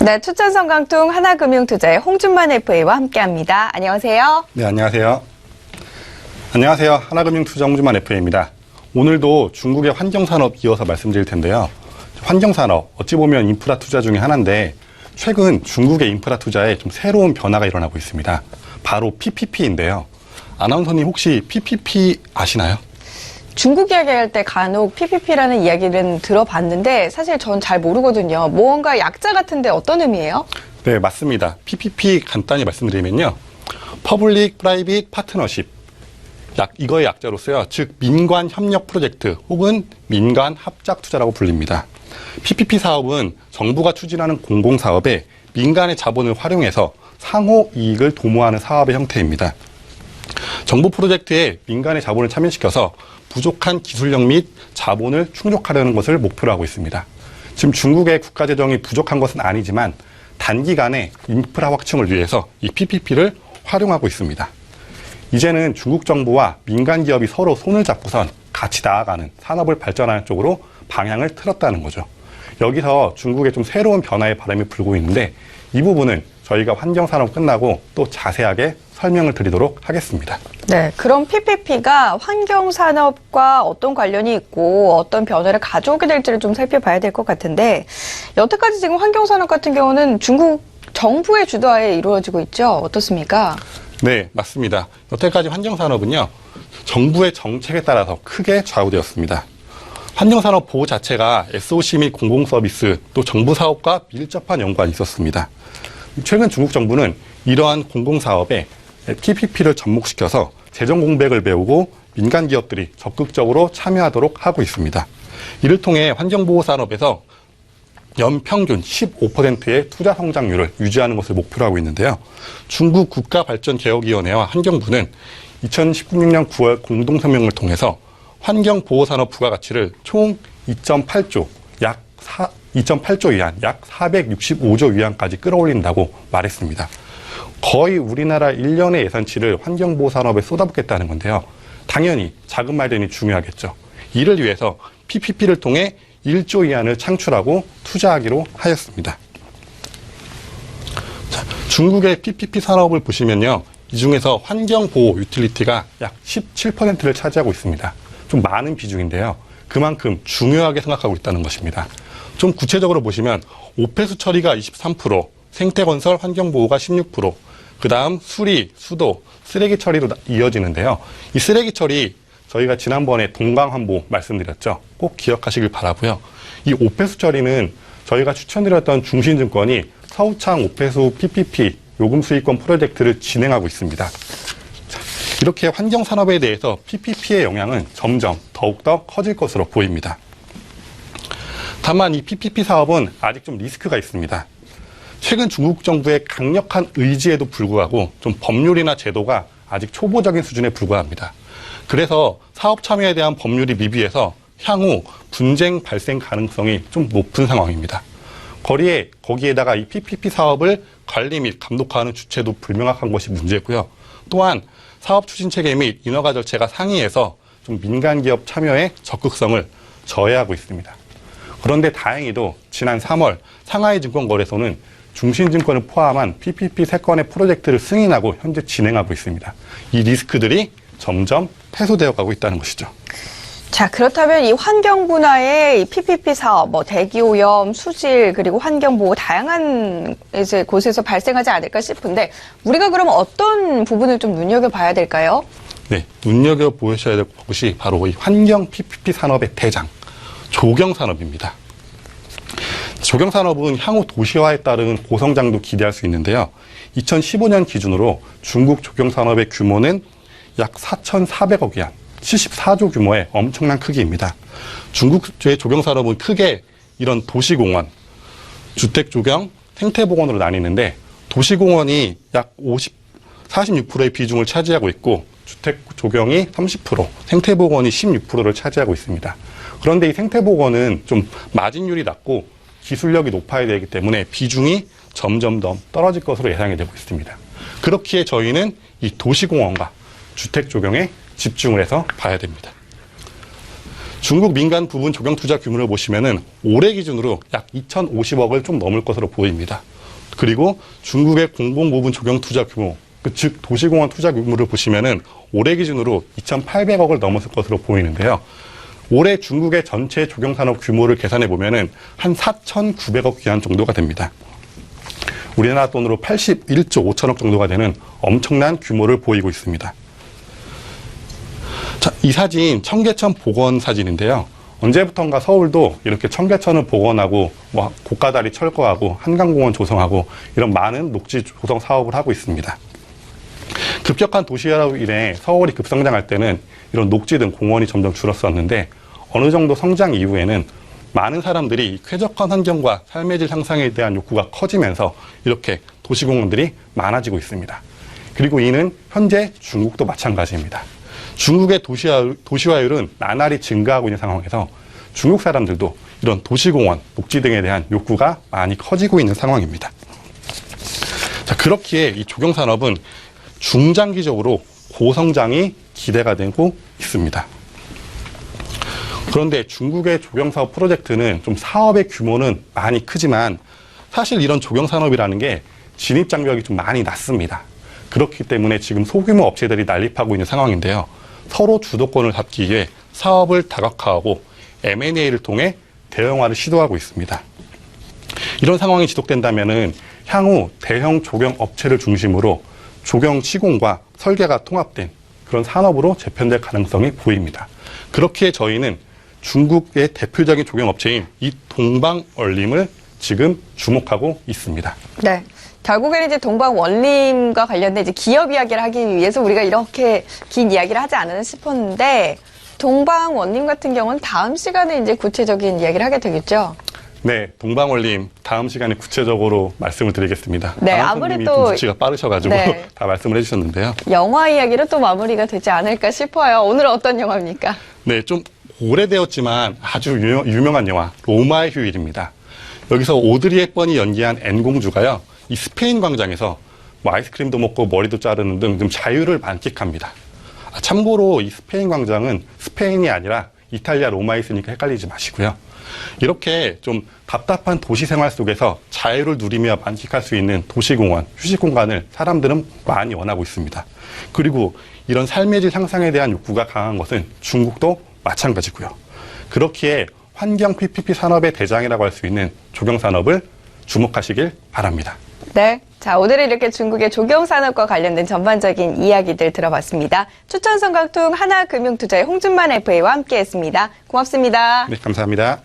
네, 추천성 강통 하나금융투자의 홍준만 FA와 함께합니다. 안녕하세요. 네, 안녕하세요. 안녕하세요. 하나금융투자 홍준만 FA입니다. 오늘도 중국의 환경산업 이어서 말씀드릴 텐데요. 환경산업, 어찌 보면 인프라 투자 중에 하나인데 최근 중국의 인프라 투자에 좀 새로운 변화가 일어나고 있습니다. 바로 PPP인데요. 아나운서님 혹시 PPP 아시나요? 중국 이야기할 때 간혹 PPP라는 이야기는 들어봤는데 사실 전 잘 모르거든요. 뭔가 약자 같은데 어떤 의미예요? 네, 맞습니다. PPP 간단히 말씀드리면요. Public Private Partnership. 이거의 약자로 써요. 즉 민관 협력 프로젝트 혹은 민간 합작 투자라고 불립니다. PPP 사업은 정부가 추진하는 공공사업에 민간의 자본을 활용해서 상호 이익을 도모하는 사업의 형태입니다. 정부 프로젝트에 민간의 자본을 참여시켜서 부족한 기술력 및 자본을 충족하려는 것을 목표로 하고 있습니다. 지금 중국의 국가 재정이 부족한 것은 아니지만 단기간에 인프라 확충을 위해서 이 PPP를 활용하고 있습니다. 이제는 중국 정부와 민간 기업이 서로 손을 잡고선 같이 나아가는 산업을 발전하는 쪽으로 방향을 틀었다는 거죠. 여기서 중국의 좀 새로운 변화의 바람이 불고 있는데 이 부분은 저희가 환경산업 끝나고 또 자세하게 설명을 드리도록 하겠습니다. 네, 그럼 PPP가 환경산업과 어떤 관련이 있고 어떤 변화를 가져오게 될지를 좀 살펴봐야 될 것 같은데 여태까지 지금 환경산업 같은 경우는 중국 정부의 주도하에 이루어지고 있죠. 어떻습니까? 네, 맞습니다. 여태까지 환경산업은요, 정부의 정책에 따라서 크게 좌우되었습니다. 환경산업 보호 자체가 SOC 및 공공서비스 또 정부 사업과 밀접한 연관이 있었습니다. 최근 중국 정부는 이러한 공공사업에 PPP를 접목시켜서 재정 공백을 메우고 민간 기업들이 적극적으로 참여하도록 하고 있습니다. 이를 통해 환경보호 산업에서 연평균 15%의 투자 성장률을 유지하는 것을 목표로 하고 있는데요. 중국 국가발전개혁위원회와 환경부는 2016년 9월 공동성명을 통해서 환경보호산업 부가가치를 총 2.8조 위안, 약 465조 위안까지 끌어올린다고 말했습니다. 거의 우리나라 1년의 예산치를 환경보호산업에 쏟아붓겠다는 건데요. 당연히 자금 마련이 중요하겠죠. 이를 위해서 PPP를 통해 1조 위안을 창출하고 투자하기로 하였습니다. 자, 중국의 PPP 산업을 보시면요. 이 중에서 환경보호 유틸리티가 약 17%를 차지하고 있습니다. 좀 많은 비중인데요. 그만큼 중요하게 생각하고 있다는 것입니다. 좀 구체적으로 보시면 오폐수 처리가 23%, 생태건설 환경보호가 16%, 그 다음 수리, 수도, 쓰레기 처리로 이어지는데요. 이 쓰레기 처리 저희가 지난번에 동강환보 말씀드렸죠. 꼭 기억하시길 바라고요. 이 오폐수 처리는 저희가 추천드렸던 중신증권이 서우창 오폐수 PPP 요금 수익권 프로젝트를 진행하고 있습니다. 이렇게 환경산업에 대해서 PPP의 영향은 점점 더욱더 커질 것으로 보입니다. 다만 이 PPP 사업은 아직 좀 리스크가 있습니다. 최근 중국 정부의 강력한 의지에도 불구하고 좀 법률이나 제도가 아직 초보적인 수준에 불과합니다. 그래서 사업 참여에 대한 법률이 미비해서 향후 분쟁 발생 가능성이 좀 높은 상황입니다. 거기에다가 이 PPP 사업을 관리 및 감독하는 주체도 불명확한 것이 문제고요. 또한 사업 추진 체계 및 인허가 절차가 상이해서 좀 민간 기업 참여의 적극성을 저해하고 있습니다. 그런데 다행히도 지난 3월 상하이증권거래소는 중신증권을 포함한 PPP 3건의 프로젝트를 승인하고 현재 진행하고 있습니다. 이 리스크들이 점점 해소되어 가고 있다는 것이죠. 자, 그렇다면 이 환경 분야의 이 PPP 사업, 대기오염, 수질, 그리고 환경보호 다양한 이제 곳에서 발생하지 않을까 싶은데 우리가 그럼 어떤 부분을 좀 눈여겨봐야 될까요? 네, 눈여겨보셔야 될 곳이 바로 이 환경 PPP 산업의 대장, 조경산업입니다. 조경산업은 향후 도시화에 따른 고성장도 기대할 수 있는데요. 2015년 기준으로 중국 조경산업의 규모는 약 4,400억 위안, 74조 규모의 엄청난 크기입니다. 중국의 조경산업은 크게 이런 도시공원, 주택조경, 생태보건으로 나뉘는데 도시공원이 약 46%의 비중을 차지하고 있고 주택조경이 30%, 생태보건이 16%를 차지하고 있습니다. 그런데 이 생태보건은 좀 마진율이 낮고 기술력이 높아야 되기 때문에 비중이 점점 더 떨어질 것으로 예상이 되고 있습니다. 그렇기에 저희는 이 도시공원과 주택조경에 집중을 해서 봐야 됩니다. 중국 민간 부분 조경 투자 규모를 보시면은 올해 기준으로 약 2,050억을 좀 넘을 것으로 보입니다. 그리고 중국의 공공부분 조경 투자 규모, 즉 도시공원 투자 규모를 보시면은 올해 기준으로 2,800억을 넘었을 것으로 보이는데요. 올해 중국의 전체 조경산업 규모를 계산해 보면은 한 4,900억 위안 정도가 됩니다. 우리나라 돈으로 81조 5천억 정도가 되는 엄청난 규모를 보이고 있습니다. 자, 이 사진 청계천 복원 사진인데요. 언제부턴가 서울도 이렇게 청계천을 복원하고 뭐 고가다리 철거하고 한강공원 조성하고 이런 많은 녹지 조성 사업을 하고 있습니다. 급격한 도시화로 인해 서울이 급성장할 때는 이런 녹지 등 공원이 점점 줄었었는데 어느 정도 성장 이후에는 많은 사람들이 쾌적한 환경과 삶의 질 향상에 대한 욕구가 커지면서 이렇게 도시공원들이 많아지고 있습니다. 그리고 이는 현재 중국도 마찬가지입니다. 중국의 도시화율은 나날이 증가하고 있는 상황에서 중국 사람들도 이런 도시공원, 녹지 등에 대한 욕구가 많이 커지고 있는 상황입니다. 자, 그렇기에 이 조경산업은 중장기적으로 고성장이 기대가 되고 있습니다. 그런데 중국의 조경사업 프로젝트는 좀 사업의 규모는 많이 크지만 사실 이런 조경산업이라는 게 진입장벽이 좀 많이 낮습니다. 그렇기 때문에 지금 소규모 업체들이 난립하고 있는 상황인데요. 서로 주도권을 잡기 위해 사업을 다각화하고 M&A를 통해 대형화를 시도하고 있습니다. 이런 상황이 지속된다면은 향후 대형 조경 업체를 중심으로 조경 시공과 설계가 통합된 그런 산업으로 재편될 가능성이 보입니다. 그렇기에 저희는 중국의 대표적인 조경 업체인 이 동방원림을 지금 주목하고 있습니다. 네. 결국에는 이제 동방원림과 관련된 이제 기업 이야기를 하기 위해서 우리가 이렇게 긴 이야기를 하지 않았나 싶었는데 동방원림 같은 경우는 다음 시간에 이제 구체적인 이야기를 하게 되겠죠. 네, 동방원림 다음 시간에 구체적으로 말씀을 드리겠습니다. 네, 아무래도 눈치가 빠르셔가지고 네. 다 말씀을 해주셨는데요. 영화 이야기로 또 마무리가 되지 않을까 싶어요. 오늘은 어떤 영화입니까? 네, 좀 오래되었지만 아주 유명한 영화 로마의 휴일입니다. 여기서 오드리 헵번이 연기한 앤공주가요, 이 스페인 광장에서 뭐 아이스크림도 먹고 머리도 자르는 등 좀 자유를 만끽합니다. 참고로 이 스페인 광장은 스페인이 아니라 이탈리아 로마에 있으니까 헷갈리지 마시고요. 이렇게 좀 답답한 도시 생활 속에서 자유를 누리며 만끽할 수 있는 도시공원, 휴식공간을 사람들은 많이 원하고 있습니다. 그리고 이런 삶의 질 향상에 대한 욕구가 강한 것은 중국도 마찬가지고요. 그렇기에 환경 PPP 산업의 대장이라고 할 수 있는 조경산업을 주목하시길 바랍니다. 네. 자, 오늘은 이렇게 중국의 조경산업과 관련된 전반적인 이야기들 들어봤습니다. 추천성강통 하나금융투자의 홍준만 FA와 함께했습니다. 고맙습니다. 네, 감사합니다.